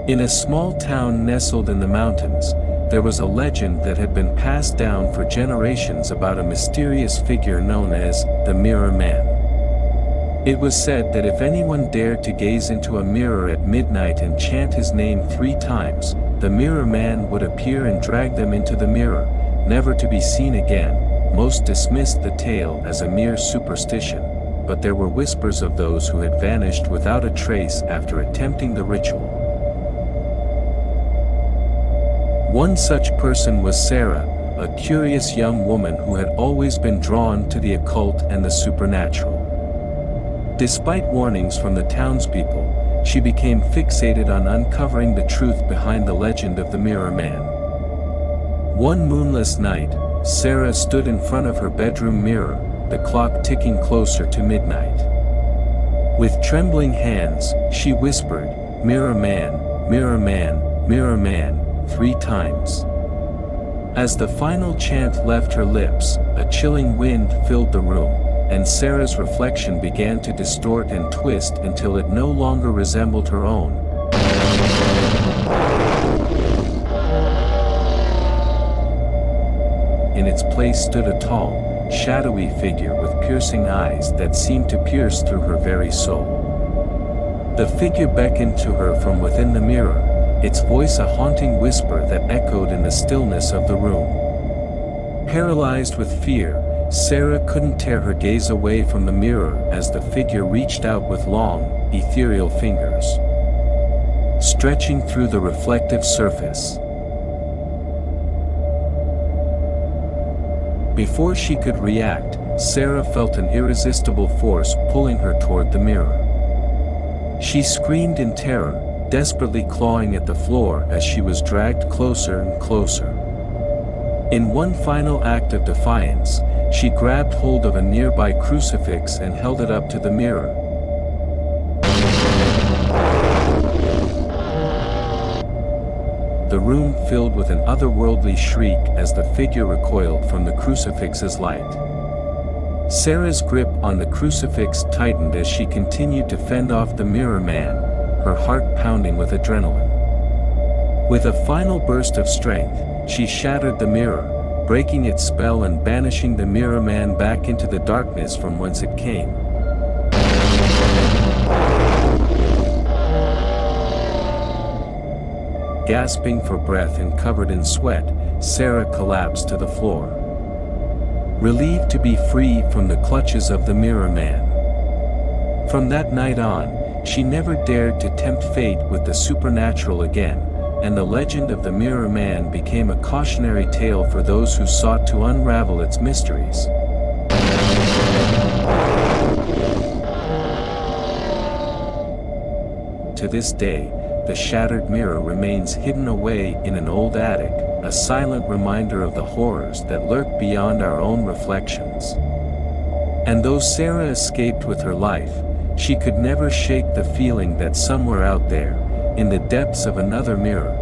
In a small town nestled in the mountains, there was a legend that had been passed down for generations about a mysterious figure known as the Mirror Man. It was said that if anyone dared to gaze into a mirror at midnight and chant his name 3 times, the Mirror Man would appear and drag them into the mirror, never to be seen again. Most dismissed the tale as a mere superstition, but there were whispers of those who had vanished without a trace after attempting the ritual. One such person was Sarah, a curious young woman who had always been drawn to the occult and the supernatural. Despite warnings from the townspeople, she became fixated on uncovering the truth behind the legend of the Mirror Man. One moonless night, Sarah stood in front of her bedroom mirror, the clock ticking closer to midnight. With trembling hands, she whispered, "Mirror Man, Mirror Man, Mirror Man," 3 times. As the final chant left her lips, a chilling wind filled the room, and Sarah's reflection began to distort and twist until it no longer resembled her own. In its place stood a tall, shadowy figure with piercing eyes that seemed to pierce through her very soul. The figure beckoned to her from within the mirror, its voice a haunting whisper that echoed in the stillness of the room. Paralyzed with fear, Sarah couldn't tear her gaze away from the mirror as the figure reached out with long, ethereal fingers, stretching through the reflective surface. Before she could react, Sarah felt an irresistible force pulling her toward the mirror. She screamed in terror, desperately clawing at the floor as she was dragged closer and closer. In one final act of defiance, she grabbed hold of a nearby crucifix and held it up to the mirror. The room filled with an otherworldly shriek as the figure recoiled from the crucifix's light. Sarah's grip on the crucifix tightened as she continued to fend off the Mirror Man, her heart pounding with adrenaline. With a final burst of strength, she shattered the mirror, breaking its spell and banishing the Mirror Man back into the darkness from whence it came. Gasping for breath and covered in sweat, Sarah collapsed to the floor, relieved to be free from the clutches of the Mirror Man. From that night on, she never dared to tempt fate with the supernatural again, and the legend of the Mirror Man became a cautionary tale for those who sought to unravel its mysteries. To this day, the shattered mirror remains hidden away in an old attic, a silent reminder of the horrors that lurk beyond our own reflections. And though Sarah escaped with her life, she could never shake the feeling that somewhere out there, in the depths of another mirror,